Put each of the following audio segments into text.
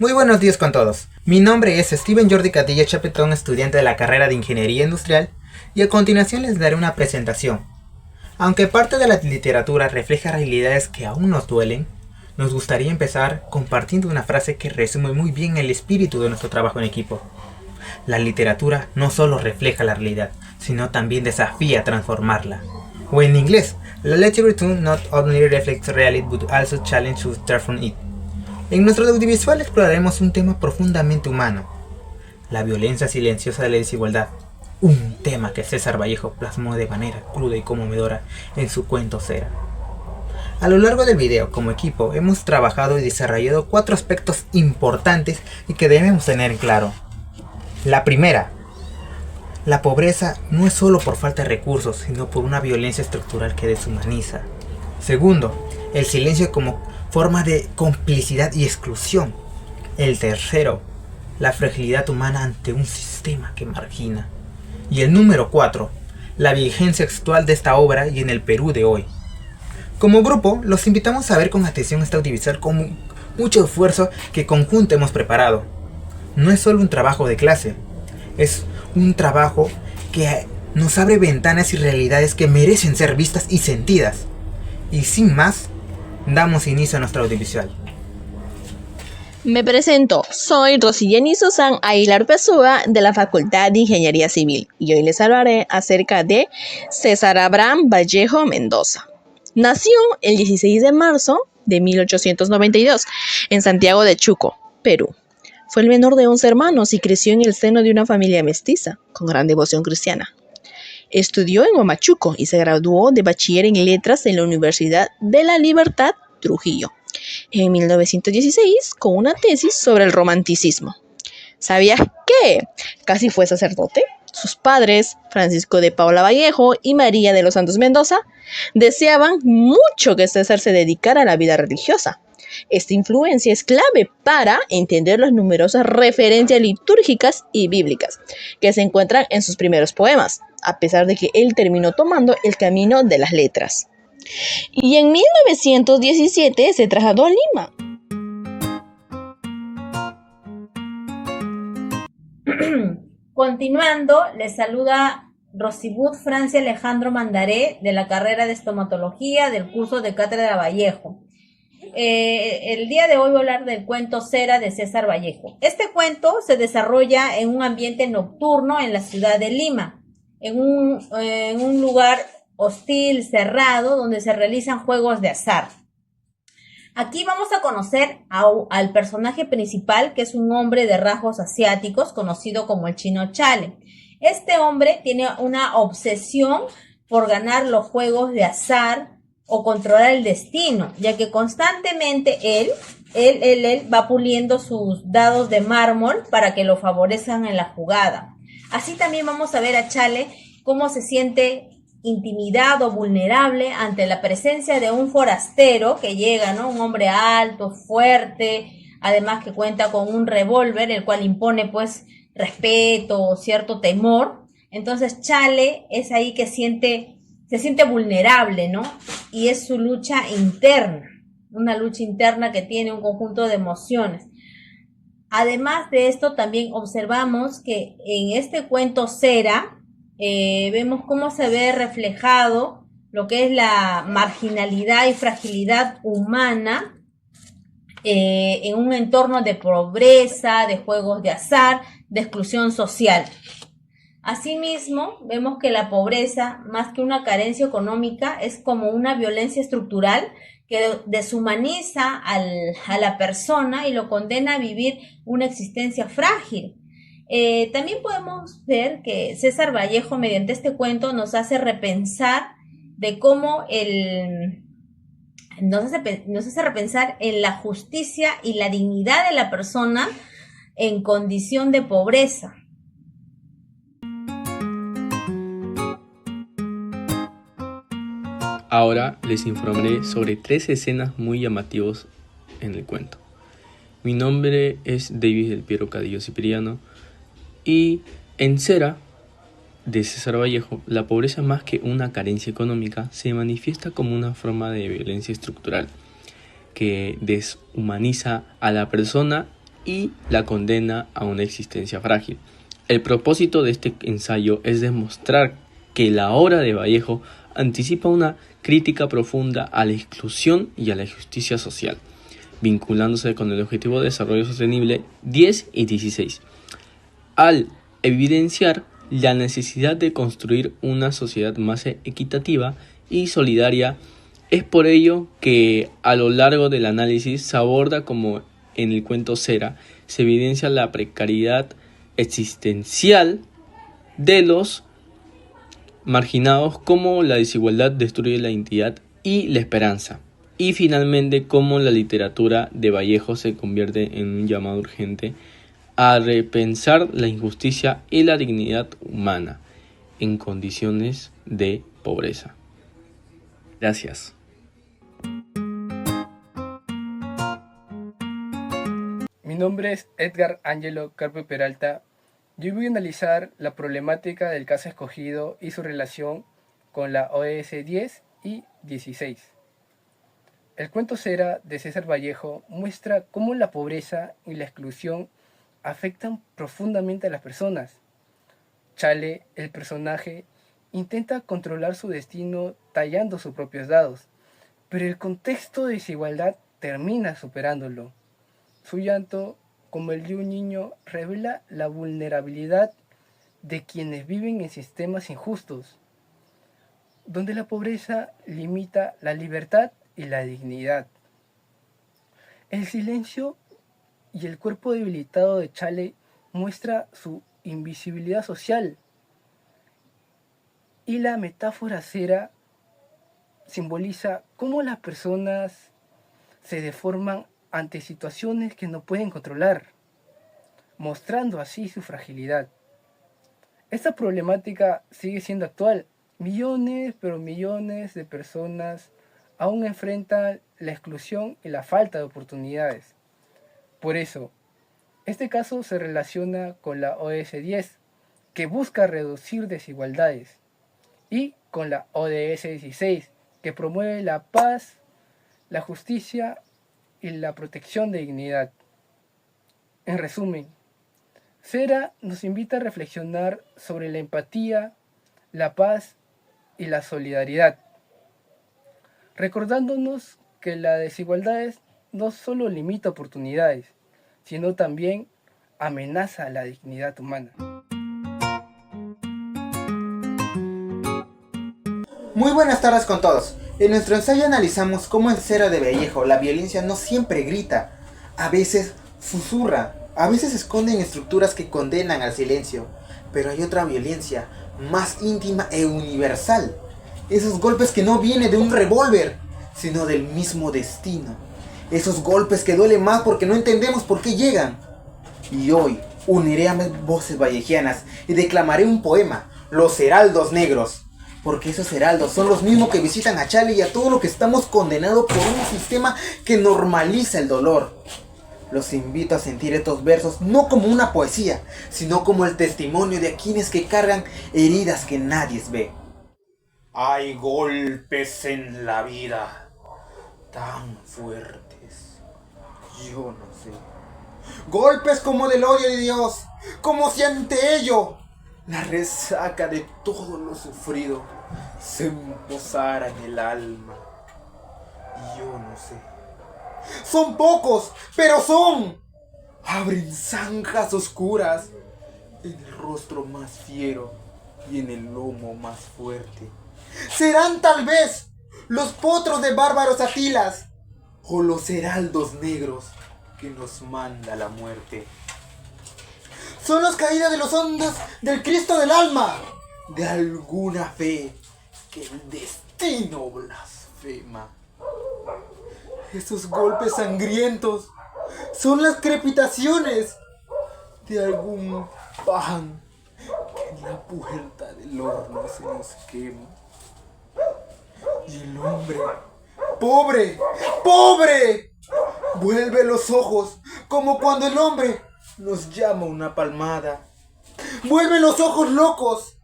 Muy buenos días con todos. Mi nombre es Steven Jordi Catilla Chapetón, estudiante de la carrera de Ingeniería Industrial, y a continuación les daré una presentación. Aunque parte de la literatura refleja realidades que aún nos duelen, nos gustaría empezar compartiendo una frase que resume muy bien el espíritu de nuestro trabajo en equipo. La literatura no solo refleja la realidad, sino también desafía transformarla. O en inglés, la literature not only reflects reality but also challenges to transform it. En nuestro audiovisual exploraremos un tema profundamente humano, la violencia silenciosa de la desigualdad, un tema que César Vallejo plasmó de manera cruda y conmovedora en su cuento Cera. A lo largo del video, como equipo, hemos trabajado y desarrollado 4 aspectos importantes y que debemos tener en claro. La primera, la pobreza no es solo por falta de recursos, sino por una violencia estructural que deshumaniza. Segundo, el silencio como forma de complicidad y exclusión. El tercero, la fragilidad humana ante un sistema que margina. Y el número 4, la vigencia actual de esta obra y en el Perú de hoy. Como grupo, los invitamos a ver con atención este audiovisual con mucho esfuerzo que conjunto hemos preparado. No es solo un trabajo de clase, es un trabajo que nos abre ventanas y realidades que merecen ser vistas y sentidas. Y sin más, damos inicio a nuestro audiovisual. Me presento, soy Rosilleni Susan Aguilar Pesúa de la Facultad de Ingeniería Civil y hoy les hablaré acerca de César Abraham Vallejo Mendoza. Nació el 16 de marzo de 1892 en Santiago de Chuco, Perú. Fue el menor de 11 hermanos y creció en el seno de una familia mestiza con gran devoción cristiana. Estudió en Huamachuco y se graduó de bachiller en letras en la Universidad de la Libertad, Trujillo, en 1916 con una tesis sobre el romanticismo. ¿Sabías que casi fue sacerdote? Sus padres, Francisco de Paula Vallejo y María de los Santos Mendoza, deseaban mucho que César se dedicara a la vida religiosa. Esta influencia es clave para entender las numerosas referencias litúrgicas y bíblicas que se encuentran en sus primeros poemas, a pesar de que él terminó tomando el camino de las letras. Y en 1917 se trasladó a Lima. Continuando, les saluda Rosibud Francia Alejandro Mandaré de la carrera de estomatología del curso de Cátedra Vallejo. El día de hoy voy a hablar del cuento Cera de César Vallejo. Este cuento se desarrolla en un ambiente nocturno en la ciudad de Lima, en un lugar hostil, cerrado, donde se realizan juegos de azar. Aquí vamos a conocer al personaje principal, que es un hombre de rasgos asiáticos, conocido como el Chino Chale. Este hombre tiene una obsesión por ganar los juegos de azar o controlar el destino, ya que constantemente él va puliendo sus dados de mármol para que lo favorezcan en la jugada. Así también vamos a ver a Chale cómo se siente intimidado, vulnerable ante la presencia de un forastero que llega, ¿no? Un hombre alto, fuerte, además que cuenta con un revólver, el cual impone pues respeto, cierto temor. Entonces Chale es ahí que se siente vulnerable, ¿no? Y es su lucha interna, una lucha interna que tiene un conjunto de emociones. Además de esto, también observamos que en este cuento Cera, vemos cómo se ve reflejado lo que es la marginalidad y fragilidad humana en un entorno de pobreza, de juegos de azar, de exclusión social. Asimismo, vemos que la pobreza, más que una carencia económica, es como una violencia estructural que deshumaniza a la persona y lo condena a vivir una existencia frágil. También podemos ver que César Vallejo, mediante este cuento, nos hace repensar de cómo nos hace repensar en la justicia y la dignidad de la persona en condición de pobreza. Ahora les informaré sobre 3 escenas muy llamativas en el cuento. Mi nombre es David del Piero Cadillo Cipriano y en Cera de César Vallejo, la pobreza más que una carencia económica se manifiesta como una forma de violencia estructural que deshumaniza a la persona y la condena a una existencia frágil. El propósito de este ensayo es demostrar que la obra de Vallejo anticipa una crítica profunda a la exclusión y a la justicia social, vinculándose con el Objetivo de Desarrollo Sostenible 10 y 16, al evidenciar la necesidad de construir una sociedad más equitativa y solidaria. Es por ello que a lo largo del análisis se aborda, como en el cuento Cera, se evidencia la precariedad existencial de los marginados, cómo la desigualdad destruye la identidad y la esperanza, y finalmente cómo la literatura de Vallejo se convierte en un llamado urgente a repensar la injusticia y la dignidad humana en condiciones de pobreza. Gracias. Mi nombre es Edgar Ángelo Carpe Peralta. Yo voy a analizar la problemática del caso escogido y su relación con la ODS 10 y 16. El cuento Cera de César Vallejo muestra cómo la pobreza y la exclusión afectan profundamente a las personas. Chale, el personaje, intenta controlar su destino tallando sus propios dados, pero el contexto de desigualdad termina superándolo. Su llanto, como el de un niño, revela la vulnerabilidad de quienes viven en sistemas injustos, donde la pobreza limita la libertad y la dignidad. El silencio y el cuerpo debilitado de Chale muestra su invisibilidad social, y la metáfora Cera simboliza cómo las personas se deforman ante situaciones que no pueden controlar, mostrando así su fragilidad. Esta problemática sigue siendo actual. Millones, pero millones de personas aún enfrentan la exclusión y la falta de oportunidades. Por eso, este caso se relaciona con la ODS 10, que busca reducir desigualdades, y con la ODS 16, que promueve la paz, la justicia y la protección de dignidad. En resumen, Cera nos invita a reflexionar sobre la empatía, la paz y la solidaridad, recordándonos que la desigualdad no solo limita oportunidades, sino también amenaza la dignidad humana. Muy buenas tardes con todos. En nuestro ensayo analizamos cómo en Cera de Vallejo la violencia no siempre grita, a veces susurra, a veces se esconde en estructuras que condenan al silencio, pero hay otra violencia más íntima e universal. Esos golpes que no vienen de un revólver, sino del mismo destino. Esos golpes que duelen más porque no entendemos por qué llegan. Y hoy uniré a mis voces vallejianas y declamaré un poema, Los Heraldos Negros. Porque esos heraldos son los mismos que visitan a Chale y a todo lo que estamos condenados por un sistema que normaliza el dolor. Los invito a sentir estos versos no como una poesía, sino como el testimonio de quienes que cargan heridas que nadie ve. Hay golpes en la vida tan fuertes, yo no sé. Golpes como del odio de Dios, como si ante ello la resaca de todo lo sufrido se posara en el alma. Y yo no sé. Son pocos, pero son. Abren zanjas oscuras en el rostro más fiero y en el lomo más fuerte. Serán tal vez los potros de bárbaros Atilas o los heraldos negros que nos manda la muerte. Son las caídas de los hondos del Cristo del alma, de alguna fe que el destino blasfema. Esos golpes sangrientos son las crepitaciones de algún pan que en la puerta del horno se nos quema. Y el hombre, pobre, pobre, vuelve los ojos como cuando el hombre nos llama una palmada. Vuelve los ojos locos,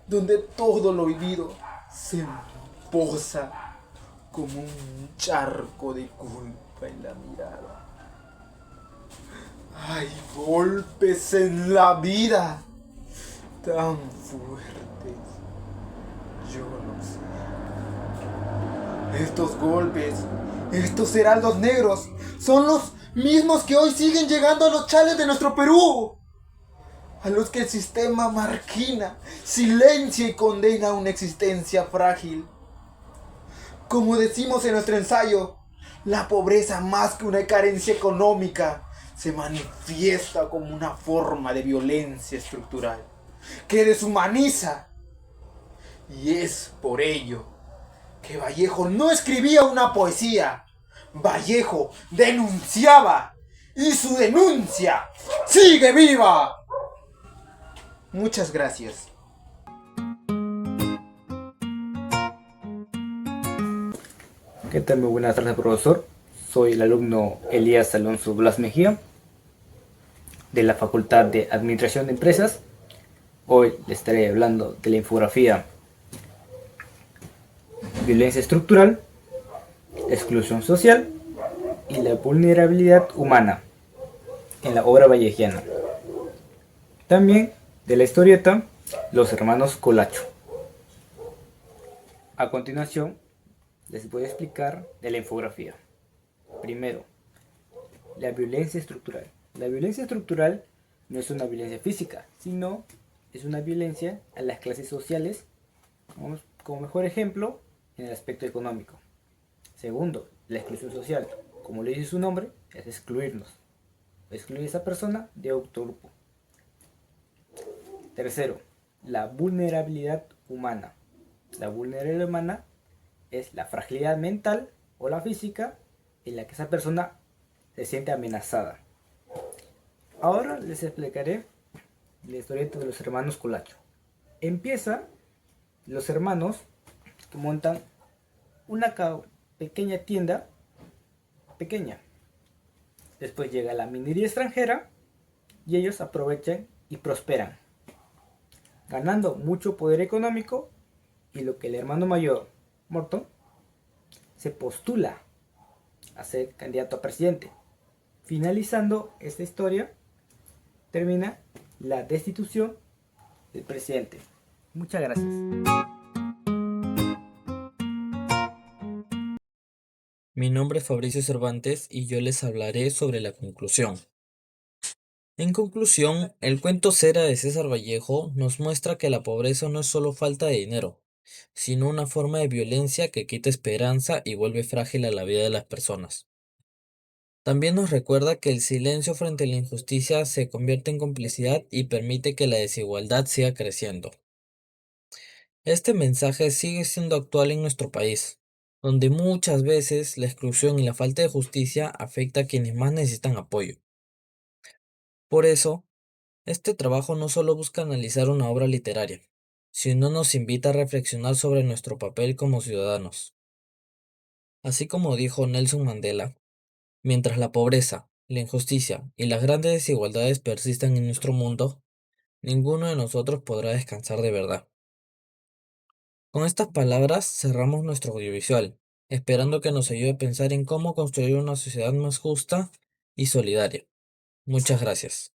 donde todo lo vivido se posa como un charco de culpa en la mirada. Hay golpes en la vida tan fuertes. Yo no sé. Estos golpes, estos heraldos negros, son los mismos que hoy siguen llegando a los chales de nuestro Perú. A los que el sistema margina, silencia y condena a una existencia frágil. Como decimos en nuestro ensayo, la pobreza más que una carencia económica se manifiesta como una forma de violencia estructural que deshumaniza. Y es por ello que Vallejo no escribía una poesía. Vallejo denunciaba y su denuncia sigue viva. Muchas gracias. ¿Qué tal? Muy buenas tardes, profesor. Soy el alumno Elías Alonso Blas Mejía, de la Facultad de Administración de Empresas. Hoy les estaré hablando de la infografía Violencia estructural, exclusión social y la vulnerabilidad humana en la obra vallejiana. También de la historieta Los Hermanos Colacho. A continuación, les voy a explicar de la infografía. Primero, la violencia estructural. La violencia estructural no es una violencia física, sino es una violencia a las clases sociales, como mejor ejemplo, en el aspecto económico. Segundo, la exclusión social. Como le dice su nombre, es excluirnos. Excluir a esa persona de otro grupo. Tercero, la vulnerabilidad humana. La vulnerabilidad humana es la fragilidad mental o la física en la que esa persona se siente amenazada. Ahora les explicaré la historieta de los hermanos Colacho. Empieza los hermanos que montan una pequeña tienda pequeña. Después llega la minería extranjera y ellos aprovechan y prosperan, ganando mucho poder económico, y lo que el hermano mayor, Morton, se postula a ser candidato a presidente. Finalizando esta historia, termina la destitución del presidente. Muchas gracias. Mi nombre es Fabricio Cervantes y yo les hablaré sobre la conclusión. En conclusión, el cuento Cera de César Vallejo nos muestra que la pobreza no es solo falta de dinero, sino una forma de violencia que quita esperanza y vuelve frágil a la vida de las personas. También nos recuerda que el silencio frente a la injusticia se convierte en complicidad y permite que la desigualdad siga creciendo. Este mensaje sigue siendo actual en nuestro país, donde muchas veces la exclusión y la falta de justicia afecta a quienes más necesitan apoyo. Por eso, este trabajo no solo busca analizar una obra literaria, sino nos invita a reflexionar sobre nuestro papel como ciudadanos. Así como dijo Nelson Mandela, mientras la pobreza, la injusticia y las grandes desigualdades persistan en nuestro mundo, ninguno de nosotros podrá descansar de verdad. Con estas palabras cerramos nuestro audiovisual, esperando que nos ayude a pensar en cómo construir una sociedad más justa y solidaria. Muchas gracias.